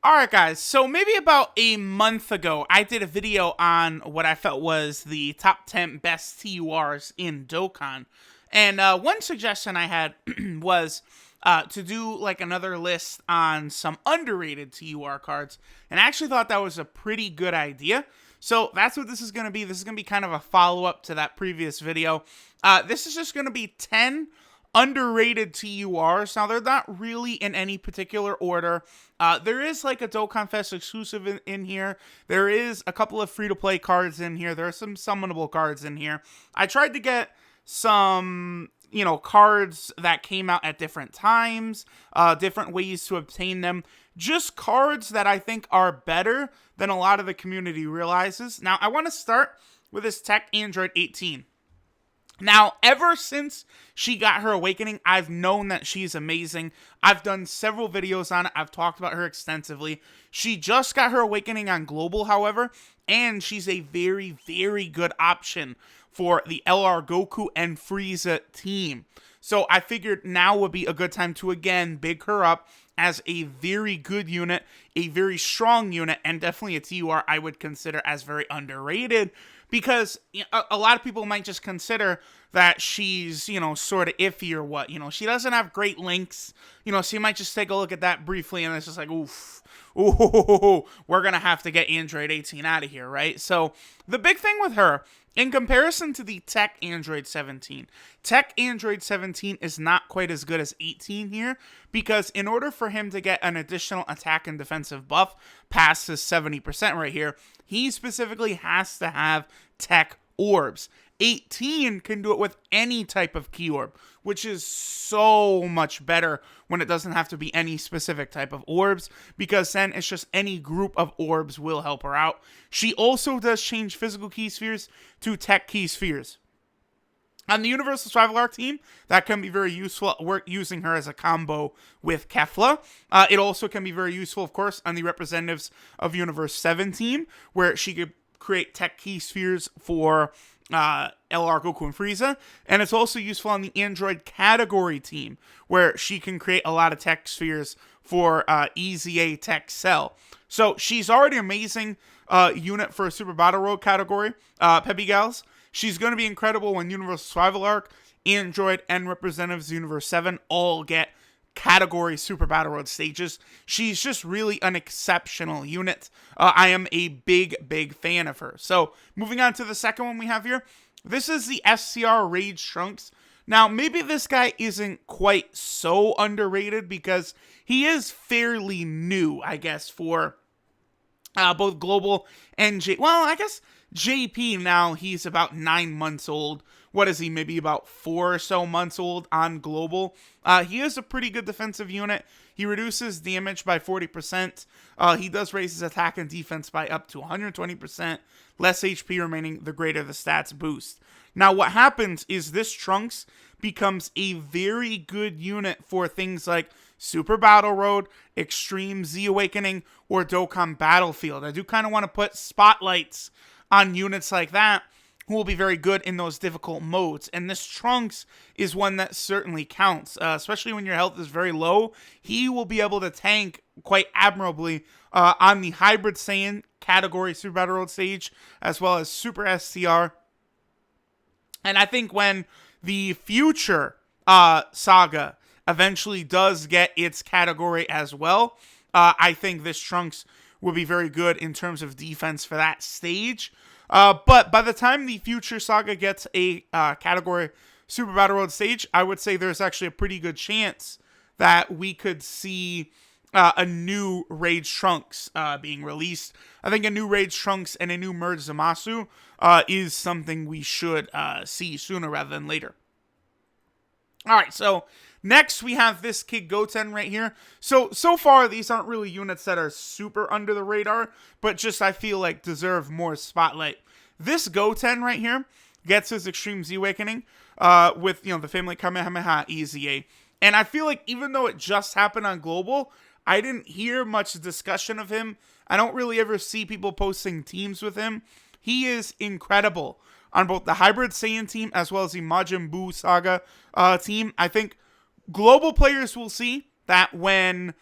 Alright guys, so maybe about a month ago, I did a video on what I felt was the top 10 best TURs in Dokkan. And one suggestion I had was to do like another list on some underrated TUR cards. And I actually thought that was a pretty good idea. So that's what this is going to be. This is going to be kind of a follow-up to that previous video. This is just going to be 10 underrated TURs. Now, they're not really in any particular order. There is like a Dokkan Fest exclusive in here. There is a couple of free-to-play cards in here. There are some summonable cards in here. I tried to get some, cards that came out at different times, different ways to obtain them. Just cards that I think are better than a lot of the community realizes. Now, I want to start with this Tech Android 18. Now, ever since she got her awakening, I've known that she's amazing. I've done several videos on it. I've talked about her extensively. She just got her awakening on Global, however, and she's a very, very good option for the LR Goku and Frieza team. So I figured now would be a good time to, again, big her up as a very good unit, a very strong unit, and definitely a TUR I would consider as very underrated. Because a lot of people might just consider that she's, sort of iffy or what. She doesn't have great links. So you might just take a look at that briefly and it's just like, oof, ooh, we're going to have to get Android 18 out of here, right? So the big thing with her, in comparison to the Tech Android 17, Tech Android 17 is not quite as good as 18 here, because in order for him to get an additional attack and defensive buff past his 70% right here, he specifically has to have Tech Orbs. 18 can do it with any type of key orb, which is so much better when it doesn't have to be any specific type of orbs, because then it's just any group of orbs will help her out. She also does change physical key spheres to tech key spheres. On the Universal Survival Arc team, that can be very useful. We're using her as a combo with Kefla. It also can be very useful, of course, on the representatives of Universe 7 team, where she could create tech key spheres for LR Goku and Frieza, and it's also useful on the Android category team, where she can create a lot of tech spheres for EZA Tech Cell. So she's already amazing unit for a Super Battle Road category, Peppy Gals. She's going to be incredible when Universal Survival Arc, Android, and Representatives Universe 7 all get category Super Battle Road stages. She's just really an exceptional unit. I am a big fan of her. So, moving on to the second one we have here. This is the Scr Rage Trunks. Now, maybe this guy isn't quite so underrated because he is fairly new, I guess, for both Global and JP now, he's about 9 months old. What is he, maybe about 4 or so months old on Global? He is a pretty good defensive unit. He reduces damage by 40%. He does raise his attack and defense by up to 120%. Less HP remaining, the greater the stats boost. Now, what happens is this Trunks becomes a very good unit for things like Super Battle Road, Extreme Z Awakening, or Dokkan Battlefield. I do kind of want to put spotlights on units like that who will be very good in those difficult modes. And this Trunks is one that certainly counts, especially when your health is very low. He will be able to tank quite admirably on the Hybrid Saiyan category Super Battle Road stage, as well as Super SCR. And I think when the future saga eventually does get its category as well, I think this Trunks will be very good in terms of defense for that stage. But by the time the future saga gets a category Super Battle Road stage, I would say there's actually a pretty good chance that we could see a new Rage Trunks being released. I think a new Rage Trunks and a new Merge Zamasu is something we should see sooner rather than later. Alright, so next we have this kid Goten right here. So far these aren't really units that are super under the radar, but just I feel like deserve more spotlight. This Goten right here gets his Extreme Z Awakening with, the Family Kamehameha EZA. And I feel like even though it just happened on Global, I didn't hear much discussion of him. I don't really ever see people posting teams with him. He is incredible on both the Hybrid Saiyan team as well as the Majin Buu Saga team. I think Global players will see that when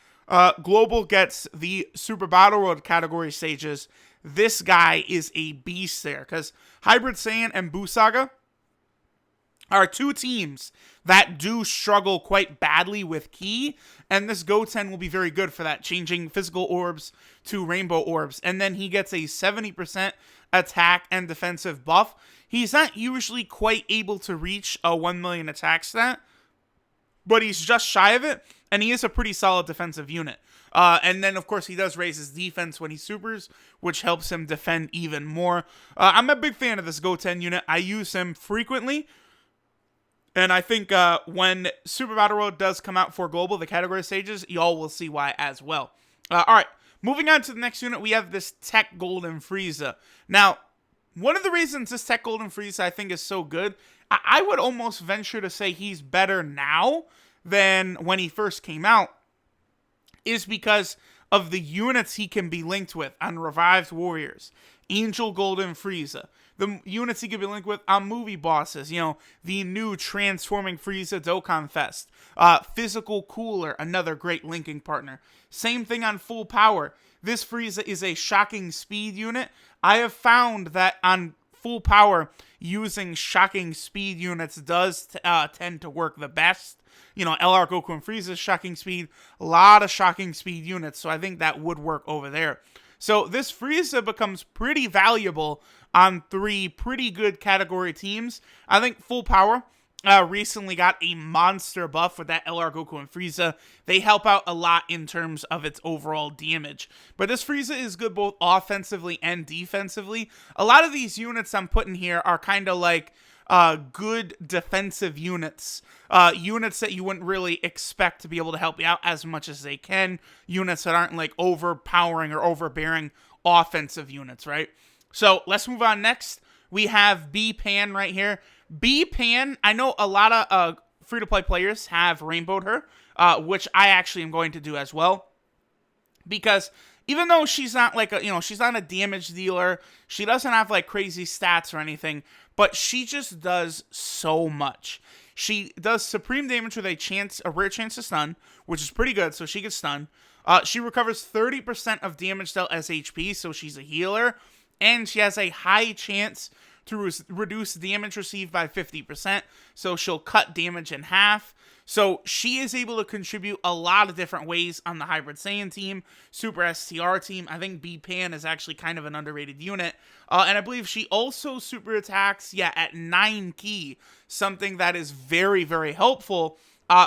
Global gets the Super Battle World category stages. This guy is a beast there, because Hybrid Saiyan and Buu Saga are two teams that do struggle quite badly with Ki, and this Goten will be very good for that, changing physical orbs to rainbow orbs. And then he gets a 70% attack and defensive buff. He's not usually quite able to reach a 1 million attack stat, but he's just shy of it, and he is a pretty solid defensive unit. And then, of course, he does raise his defense when he supers, which helps him defend even more. I'm a big fan of this Goten unit. I use him frequently. And I think when Super Battle World does come out for Global, the category stages, y'all will see why as well. Alright, moving on to the next unit, we have this Tech Golden Frieza. Now, one of the reasons this Tech Golden Frieza I think is so good, I would almost venture to say he's better now than when he first came out, is because of the units he can be linked with on Revived Warriors, Angel Golden Frieza, the units he can be linked with on movie bosses, you know, the new Transforming Frieza Dokkan Fest, Physical Cooler, another great linking partner. Same thing on Full Power. This Frieza is a shocking speed unit. I have found that on Full Power, using shocking speed units does tend to work the best. You know, LR Goku and Frieza's shocking speed, a lot of shocking speed units, so I think that would work over there. So this Frieza becomes pretty valuable on three pretty good category teams. I think Full Power recently got a monster buff with that LR Goku and Frieza. They help out a lot in terms of its overall damage. But this Frieza is good both offensively and defensively. A lot of these units I'm putting here are kind of like good defensive units. Units that you wouldn't really expect to be able to help you out as much as they can. Units that aren't like overpowering or overbearing offensive units, right? So let's move on next. We have B-Pan right here. B-Pan, I know a lot of free-to-play players have rainbowed her, which I actually am going to do as well. Because even though she's not like she's not a damage dealer, she doesn't have like crazy stats or anything, but she just does so much. She does supreme damage with a rare chance to stun, which is pretty good, so she gets stunned. She recovers 30% of damage dealt as HP, so she's a healer. And she has a high chance to reduce damage received by 50%, so she'll cut damage in half. So she is able to contribute a lot of different ways on the Hybrid Saiyan team, Super STR team. I think B-Pan is actually kind of an underrated unit. And I believe she also super attacks, at 9 ki, something that is very, very helpful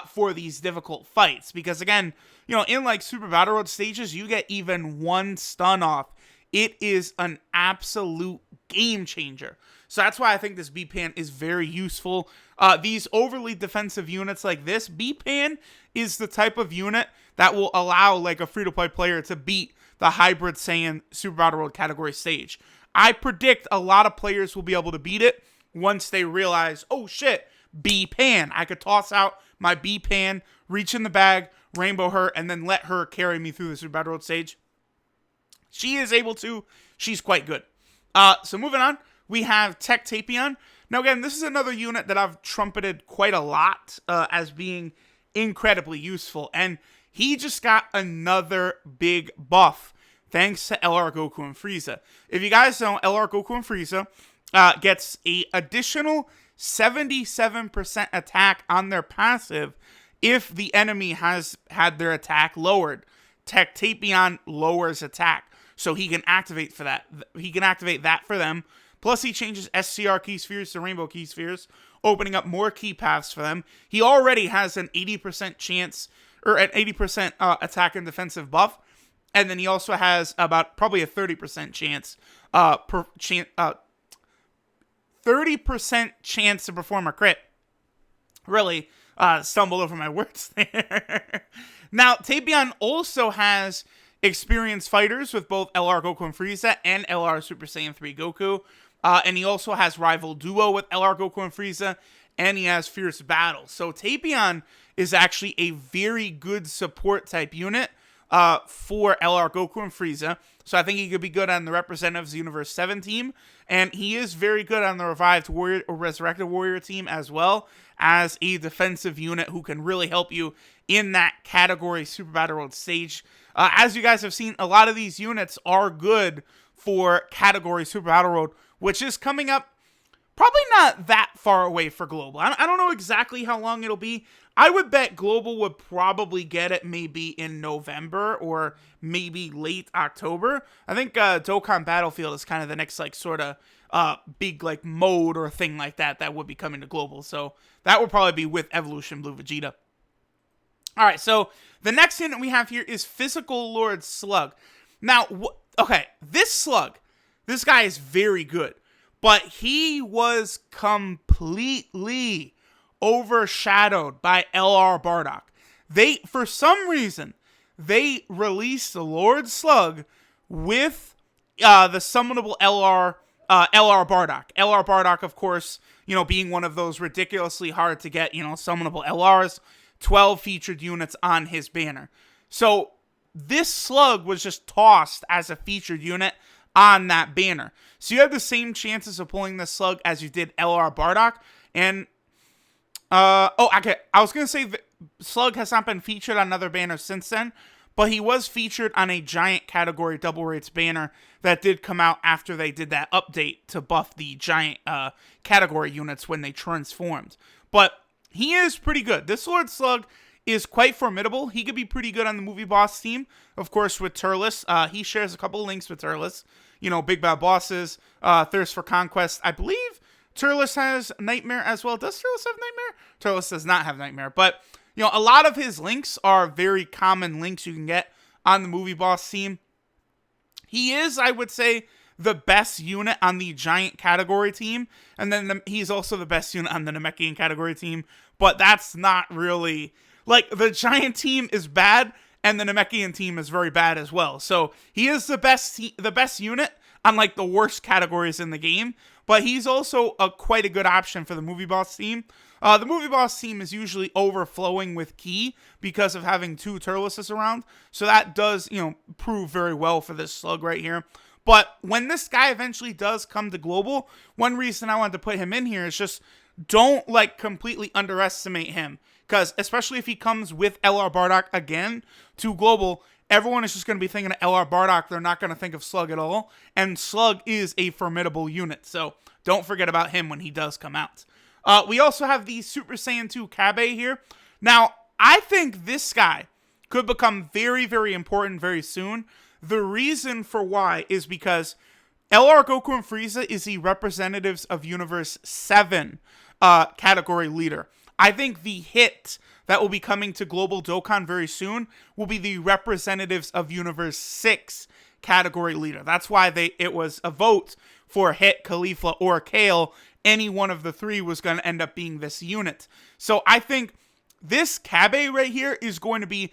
for these difficult fights. Because again, in like Super Battle World stages, you get even one stun off. It is an absolute game changer. So that's why I think this B-Pan is very useful. These overly defensive units like this, B-Pan is the type of unit that will allow like a free-to-play player to beat the Hybrid Saiyan Super Battle World category stage. I predict a lot of players will be able to beat it once they realize, oh shit, B-Pan. I could toss out my B-Pan, reach in the bag, rainbow her, and then let her carry me through the Super Battle World stage. She is able to. She's quite good. So moving on, we have Tech Tapion. Now again, this is another unit that I've trumpeted quite a lot as being incredibly useful. And he just got another big buff thanks to LR Goku and Frieza. If you guys know, LR Goku and Frieza gets an additional 77% attack on their passive if the enemy has had their attack lowered. Tech Tapion lowers attack. So he can activate for that. He can activate that for them. Plus, he changes SCR key spheres to rainbow key spheres, opening up more key paths for them. He already has an 80% chance, or an 80% attack and defensive buff. And then he also has about probably a 30% chance, 30% chance to perform a crit. Really stumbled over my words there. Now, Tapion also has experienced fighters with both LR Goku and Frieza and LR Super Saiyan 3 Goku. And he also has rival duo with LR Goku and Frieza, and he has fierce battle. So Tapion is actually a very good support type unit for LR Goku and Frieza. So I think he could be good on the Representatives Universe 7 team. And he is very good on the Revived Warrior or Resurrected Warrior team as well as a defensive unit who can really help you in that category Super Battle World stage. As you guys have seen, a lot of these units are good for category Super Battle World, which is coming up probably not that far away for Global. I don't know exactly how long it'll be. I would bet Global would probably get it maybe in November or maybe late October. I think Dokkan Battlefield is kind of the next like sort of big like mode or thing like that would be coming to Global. So that would probably be with Evolution Blue Vegeta. All right, so the next unit we have here is Physical Lord Slug. Now, okay, this Slug, this guy is very good, but he was completely overshadowed by LR Bardock. For some reason, they released the Lord Slug with the summonable LR Bardock. LR Bardock, of course, being one of those ridiculously hard to get, summonable LRs, 12 featured units on his banner. So this Slug was just tossed as a featured unit on that banner. So you have the same chances of pulling this Slug as you did LR Bardock. And, okay, I was going to say that Slug has not been featured on another banner since then, but he was featured on a giant category double rates banner that did come out after they did that update to buff the giant category units when they transformed. But he is pretty good. This Lord Slug is quite formidable. He could be pretty good on the Movie Boss team, of course, with Turles. He shares a couple links with Turles. Big Bad Bosses, Thirst for Conquest. I believe Turles has Nightmare as well. Does Turles have Nightmare? Turles does not have Nightmare. But, a lot of his links are very common links you can get on the Movie Boss team. He is, I would say, the best unit on the Giant category team. And then he's also the best unit on the Namekian category team. But that's not really... Like, the Giant team is bad, and the Namekian team is very bad as well. So, he is the best unit on, like, the worst categories in the game. But he's also quite a good option for the Movie Boss team. The Movie Boss team is usually overflowing with Ki because of having two Turleses around. So that does, prove very well for this Slug right here. But when this guy eventually does come to Global, one reason I wanted to put him in here is just don't, completely underestimate him. Because especially if he comes with LR Bardock again to Global, everyone is just going to be thinking of LR Bardock. They're not going to think of Slug at all. And Slug is a formidable unit. So don't forget about him when he does come out. We also have the Super Saiyan 2 Kabe here. Now, I think this guy could become very, very important very soon. The reason for why is because LR Goku and Frieza is the Representatives of Universe 7 category leader. I think the hit that will be coming to Global Dokkan very soon will be the Representatives of Universe 6 category leader. That's why it was a vote for Hit, Khalifa, or Kale. Any one of the three was going to end up being this unit. So I think this Kabe right here is going to be,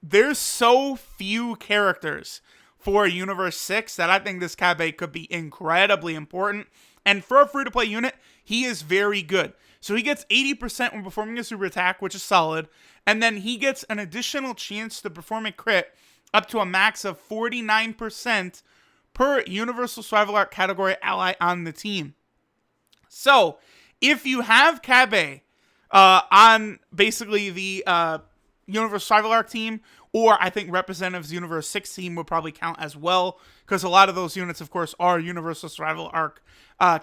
there's so few characters for Universe 6 that I think this Kabe could be incredibly important. And for a free-to-play unit, he is very good. So he gets 80% when performing a super attack, which is solid. And then he gets an additional chance to perform a crit up to a max of 49% per Universal Survival Arc category ally on the team. So, if you have Kabe on basically the Universal Survival Arc team, or I think Representatives Universe 6 team would probably count as well, because a lot of those units, of course, are Universal Survival Arc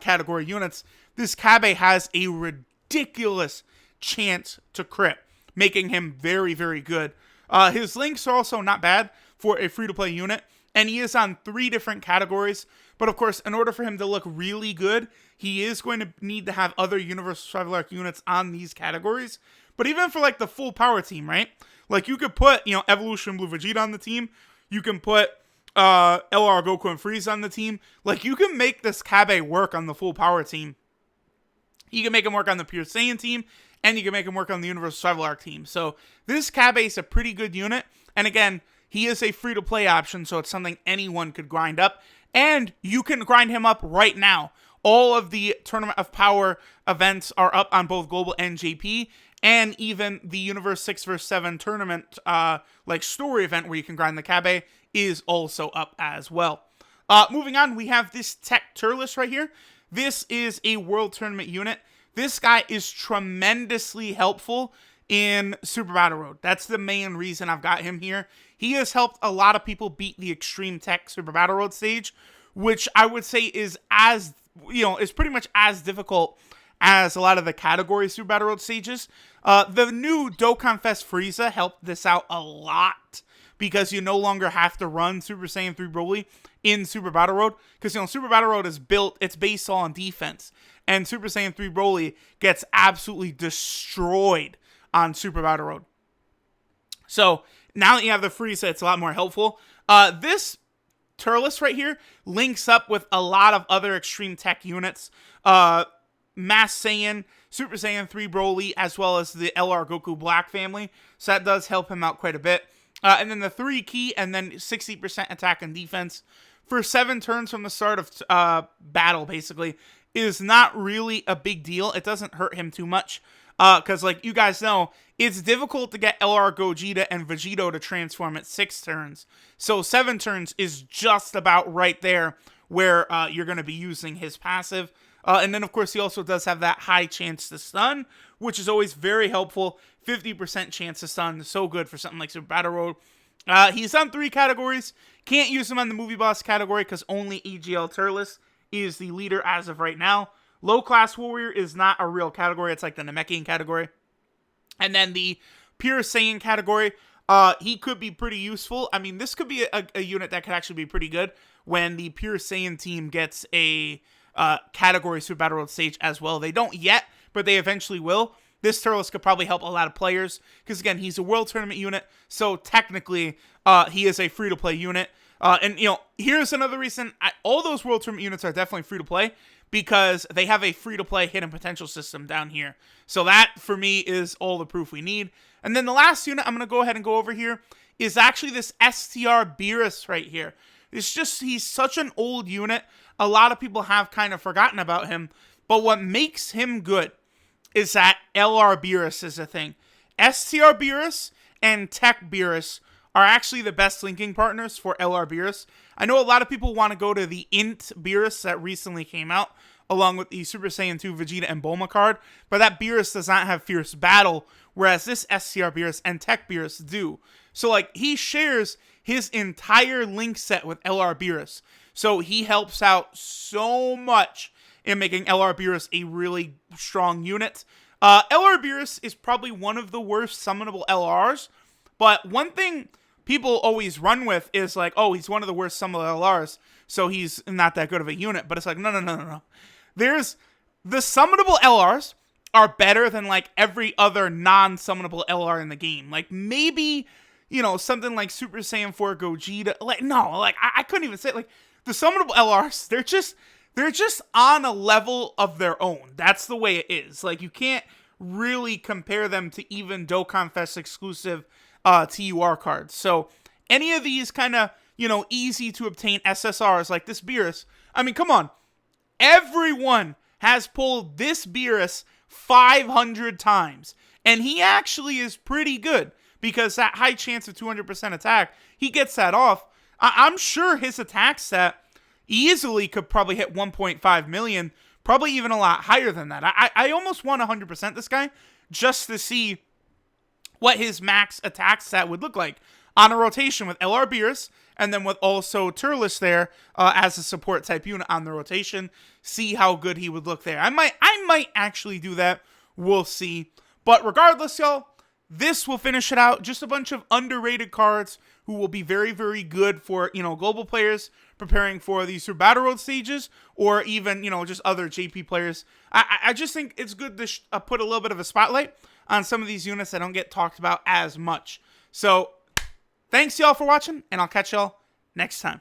category units. This Kabe has a ridiculous chance to crit, making him very, very good. His links are also not bad for a free-to-play unit, and he is on 3 different categories. But of course, in order for him to look really good, he is going to need to have other Universal Survival Arc units on these categories. But even for the full power team, right? You could put, Evolution Blue Vegeta on the team. You can put LR Goku and Frieza on the team. You can make this Kabe work on the full power team. You can make him work on the Pure Saiyan team, and you can make him work on the Universal Survival Arc team. So this Kabe is a pretty good unit. And again, he is a free-to-play option, so it's something anyone could grind up. And you can grind him up right now. All of the Tournament of Power events are up on both Global and JP. and even the Universe 6 vs 7 tournament, like story event where you can grind the Kabe is also up as well. Moving on, we have this Tech Turles right here. This is a World Tournament unit. This guy is tremendously helpful in Super Battle Road. That's the main reason I've got him here. He has helped a lot of people beat the Extreme Tech Super Battle Road stage, which I would say is is pretty much as difficult as a lot of the category Super Battle Road stages. The new Dokkan Fest Frieza helped this out a lot, because you no longer have to run Super Saiyan 3 Broly in Super Battle Road, because Super Battle Road is it's based on defense, and Super Saiyan 3 Broly gets absolutely destroyed on Super Battle Road. So now that you have the Frieza, it's a lot more helpful. This Turles right here links up with a lot of other Extreme Tech units. Mass Saiyan, Super Saiyan 3 Broly, as well as the LR Goku Black family. So that does help him out quite a bit. And then the 3 key, and then 60% attack and defense for 7 turns from the start of battle, basically, is not really a big deal. It doesn't hurt him too much. Because, like you guys know, it's difficult to get LR Gogeta and Vegito to transform at 6 turns. So 7 turns is just about right there where you're going to be using his passive. And then, of course, he also does have that high chance to stun, which is always very helpful. 50% chance to stun, so good for something like Super Battle Road. He's on 3 categories. Can't use him on the Movie Boss category because only EGL Turles is the leader as of right now. Low Class Warrior is not a real category. It's like the Namekian category. And then the Pure Saiyan category, he could be pretty useful. I mean, this could be a unit that could actually be pretty good when the Pure Saiyan team gets a category Super Battle Road stage as well. They don't yet, but they eventually will. This Turles could probably help a lot of players because, again, he's a World Tournament unit, so technically he is a free-to-play unit. And, here's another reason. All those World Tournament units are definitely free-to-play because they have a free-to-play hidden potential system down here. So that, for me, is all the proof we need. And then the last unit I'm going to go ahead and go over here is actually this Scr Beerus right here. He's such an old unit. A lot of people have kind of forgotten about him. But what makes him good is that LR Beerus is a thing. Scr Beerus and Tech Beerus are actually the best linking partners for LR Beerus. I know a lot of people want to go to the Int Beerus that recently came out, along with the Super Saiyan 2 Vegeta and Bulma card, but that Beerus does not have Fierce Battle, whereas this Scr Beerus and Tech Beerus do. So, he shares his entire link set with LR Beerus. So, he helps out so much in making LR Beerus a really strong unit. LR Beerus is probably one of the worst summonable LRs, but one thing people always run with is like, oh, he's one of the worst summonable LRs, so he's not that good of a unit. But it's like, no. There's the summonable LRs are better than every other non-summonable LR in the game. Maybe, something like Super Saiyan 4 Gogeta. I couldn't even say it. The summonable LRs, they're just on a level of their own. That's the way it is. You can't really compare them to even Dokkan Fest exclusive TUR cards. So any of these kind of, easy to obtain SSRs like this Beerus, I mean, come on. Everyone has pulled this Beerus 500 times. And he actually is pretty good because that high chance of 200% attack, he gets that off. I'm sure his attack stat easily could probably hit 1.5 million, probably even a lot higher than that. I almost want 100% this guy just to see what his max attack stat would look like on a rotation with LR Beerus, and then with also Turles there as a support type unit on the rotation. See how good he would look there. I might actually do that. We'll see. But regardless, y'all, this will finish it out. Just a bunch of underrated cards who will be very, very good for, global players preparing for the Super Battle Road stages, or even, just other JP players. I just think it's good to put a little bit of a spotlight on some of these units that don't get talked about as much. So, thanks y'all for watching, and I'll catch y'all next time.